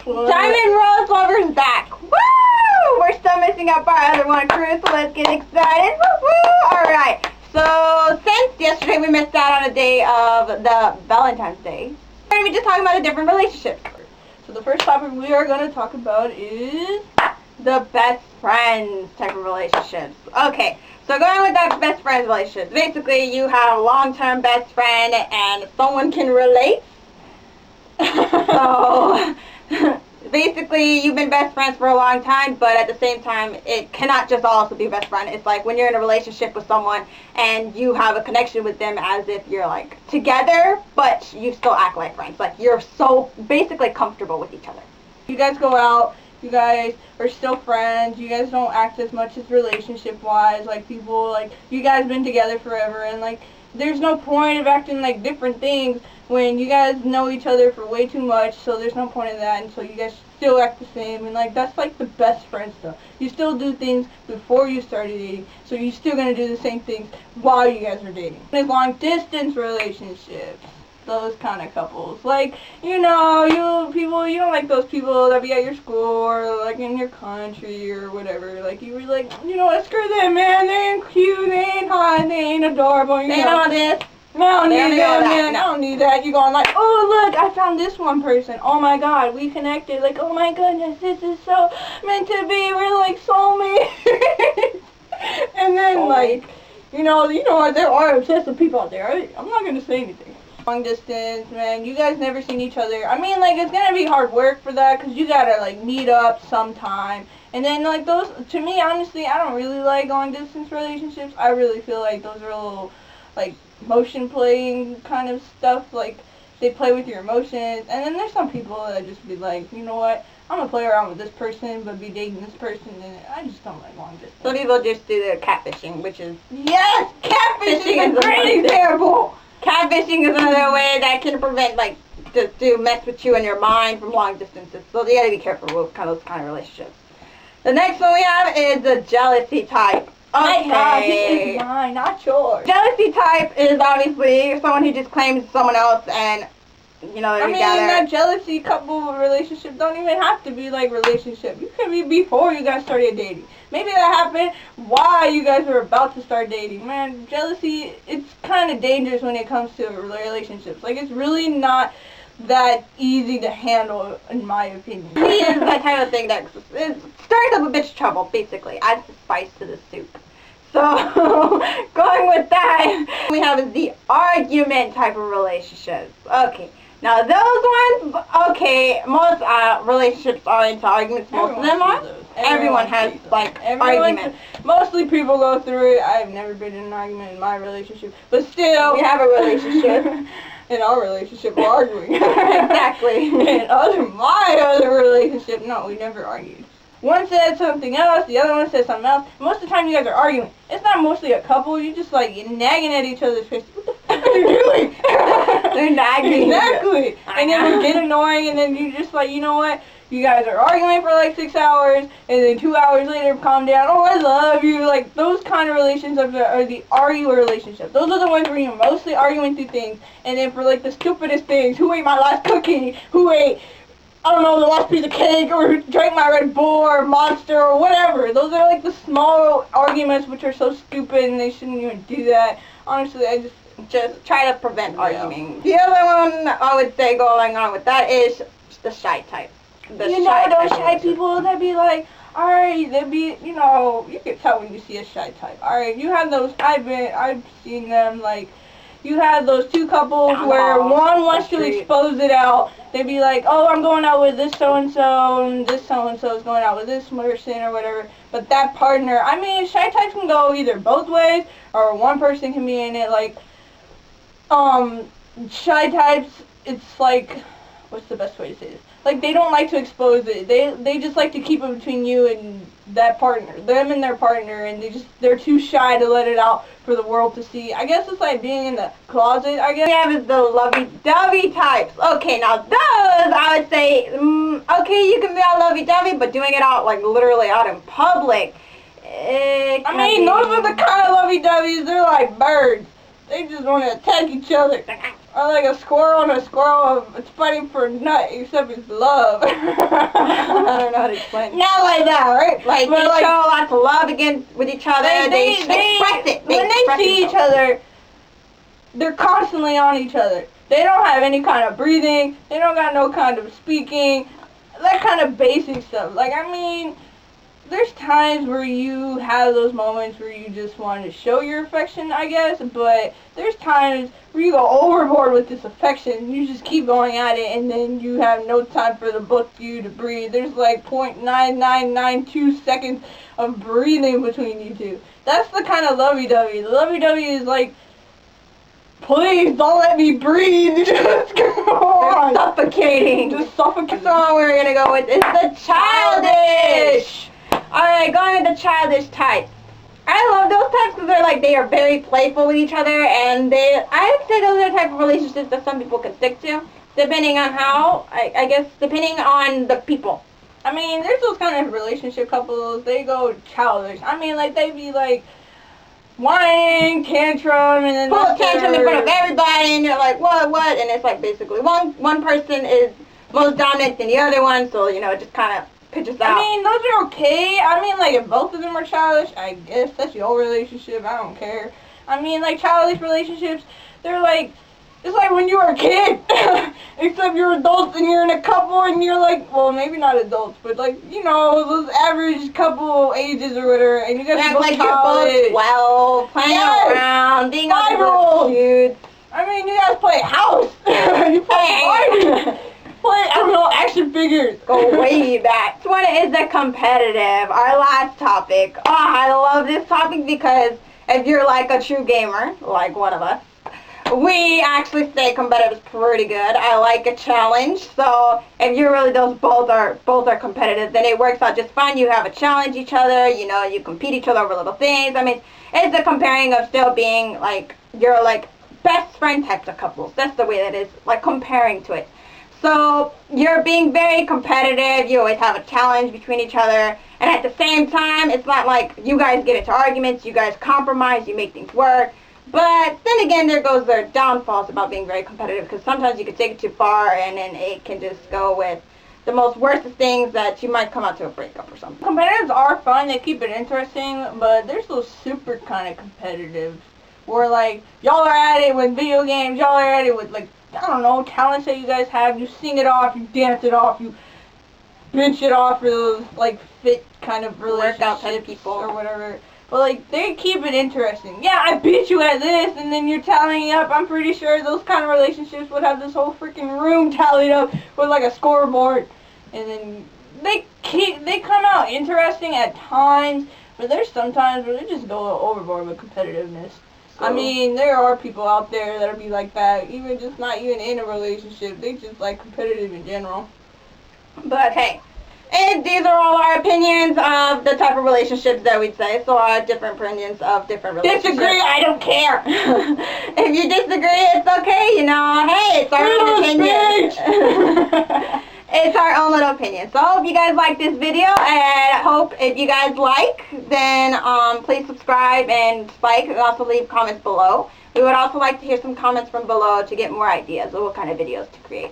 Diamond Rose Lover's back. Woo! We're still missing out our other one crew, so let's get excited. Woo! Alright, so since yesterday we missed out on a day of the Valentine's Day, we're going to be just talking about a different relationship. So the first topic we are going to talk about is the best friends type of relationships. Okay, so going with that best friends relationships, basically you have a long-term best friend and someone can relate. So basically you've been best friends for a long time, but at the same time it cannot just also be best friend. It's like when you're in a relationship with someone and you have a connection with them as if you're like together, but you still act like friends. Like you're so basically comfortable with each other. you guys go out, you guys are still friends, you guys don't act as much as relationship-wise, like people, like, you guys been together forever, and, like, there's no point of acting like different things when you guys know each other for way too much, so there's no point in that, and so you guys still act the same, and, like, that's, like, the best friend stuff. You still do things before you started dating, so you're still gonna do the same things while you guys are dating. Long-distance relationships. Those kind of couples, like, you know, you don't like those people that be at your school or like in your country or whatever. Like you were like, you know what, screw them, man. They ain't cute, they ain't hot, they ain't adorable. They don't this. I don't need that, man. I don't need that. You're going like, oh look, I found this one person. Oh my God, we connected. Like, oh my goodness, this is so meant to be. We're like soulmates. And then like, you know what? There are obsessive people out there. I'm not gonna say anything. Long distance, man, you guys never seen each other. I mean, like, it's gonna be hard work for that, because you gotta, like, meet up sometime. And then, like, those, to me, honestly, I don't really like long distance relationships. I really feel like those are a little, like, motion playing kind of stuff. Like, they play with your emotions. And then there's some people that just be like, you know what, I'm gonna play around with this person, but be dating this person, and I just don't like long distance. Some people just do the catfishing, which is... Yes! Catfishing is a great example! Catfishing is another way that can prevent, like, to mess with you and your mind from long distances. So you gotta be careful with those kind of relationships. The next one we have is the jealousy type. Okay. My God, this is mine, not yours. Jealousy type is obviously someone who just claims someone else and, you know, they're together. I mean, that jealousy couple relationship don't even have to be like relationship. You could be before you guys started dating. Maybe that happened while you guys were about to start dating. Man, jealousy, it's kind of dangerous when it comes to relationships. Like, it's really not that easy to handle, in my opinion. It's that type of thing that stirs up a bitch trouble, basically. Adds the spice to the soup. So, going with that, we have the argument type of relationships. Okay. Now those ones, okay, most relationships are into arguments. Most of them are. Everyone has, like, arguments. Mostly people go through it. I've never been in an argument in my relationship. But still, we have a relationship. In our relationship, we're arguing. Exactly. In my other relationship, no, we never argued. One said something else, the other one said something else. Most of the time you guys are arguing. It's not mostly a couple, you just like nagging at each other's face. What the fuck are you doing? They're nagging. Exactly. And then it get annoying, and then you just like, you know what? You guys are arguing for like 6 hours, and then 2 hours later calm down. Oh, I love you. Like, those kind of relationships are the arguer relationships. Those are the ones where you're mostly arguing through things. And then for like the stupidest things, who ate my last cookie? Who ate, I don't know, the last piece of cake, or drank my Red Bull, or Monster, or whatever. Those are like the small arguments which are so stupid and they shouldn't even do that. Honestly, I just try to prevent arguing. The other one I would say going on with that is the shy type. You know those shy people that be like, alright, they be, you know, you can tell when you see a shy type. Alright, you have those, I've seen them, like, you have those two couples where one wants to expose it out. They be like, oh, I'm going out with this so-and-so, and this so-and-so is going out with this person or whatever. But that partner, I mean, shy types can go either both ways, or one person can be in it. Like, shy types, it's like, what's the best way to say this? Like, they don't like to expose it. They just like to keep it between you and that partner, them and their partner, and they're too shy to let it out for the world to see. I guess it's like being in the closet, I guess. We have the lovey-dovey types. Okay, now those, I would say, okay, you can be all lovey-dovey, but doing it out, like, literally out in public, I mean, those are the kind of lovey-doveys, they're like birds. They just want to attack each other. Or like a squirrel and a squirrel, it's fighting for a nut, except it's love. I don't know how to explain. Not like that, right? Like, But they like, show lots of love against with each other. They express it. When they express see each themselves. other, they're constantly on each other. They don't have any kind of breathing. They don't got no kind of speaking. That kind of basic stuff. Like, I mean, there's times where you have those moments where you just want to show your affection, I guess, but there's times where you go overboard with this affection. You just keep going at it, and then you have no time for the both of you to breathe. There's like 0.9992 seconds of breathing between you two. That's the kind of lovey-dovey. The lovey-dovey is like, please don't let me breathe. Just go on. Suffocating. Just suffocate. So we're gonna go with is the childish. Alright, going with the childish types. I love those types because they're like, they are very playful with each other, and I would say those are the type of relationships that some people can stick to, depending on how, I guess, depending on the people. I mean, there's those kind of relationship couples, they go childish. I mean, like, they be like, whining, tantrum, and then Pull a tantrum in front of everybody, and you're like, what, and it's like basically one person is most dominant than the other one, so, you know, it just kind of pitches out. I mean, those are okay. I mean, like, if both of them are childish, I guess that's your relationship. I don't care. I mean, like, childish relationships, they're like, it's like when you were a kid, except you're adults and you're in a couple and you're like, well, maybe not adults, but like, you know, those average couple ages or whatever, and you guys act go like college. you're both 12, playing around, being on the dudes. I mean, you guys play house. You play Barbie. Play, I don't know, action figures. Go way back. This one is the competitive, our last topic. Oh, I love this topic because if you're like a true gamer, like one of us, we actually stay competitive is pretty good. I like a challenge, so if you're really both are competitive, then it works out just fine. You have a challenge each other, you know, you compete each other over little things. I mean, it's the comparing of still being like, you're like best friend types of couples. That's the way that is, like comparing to it. So you're being very competitive, you always have a challenge between each other, and at the same time, it's not like you guys get into arguments, you guys compromise, you make things work. But then again, there goes their downfalls about being very competitive, because sometimes you can take it too far, and then it can just go with the most worst of things that you might come out to a breakup or something. Competitives are fun, they keep it interesting, but there's those super kind of competitive, where like, y'all are at it with video games, y'all are at it with like, I don't know, talents that you guys have, you sing it off, you dance it off, you bench it off for those, like, fit kind of relationships type people or whatever. But, like, they keep it interesting. Yeah, I beat you at this, and then you're tallying up. I'm pretty sure those kind of relationships would have this whole freaking room tallied up with, like, a scoreboard. And then they come out interesting at times, but there's sometimes where they just go overboard with competitiveness. I mean, there are people out there that'll be like that, even just not even in a relationship. They just like competitive in general. But hey, and these are all our opinions of the type of relationships that we'd say. So our different opinions of different relationships. Disagree, I don't care. If you disagree, it's okay. You know, hey, it's our own opinion. It's our own little opinion. So I hope you guys like this video, and I hope if you guys like, then please subscribe and like, and also leave comments below. We would also like to hear some comments from below to get more ideas of what kind of videos to create.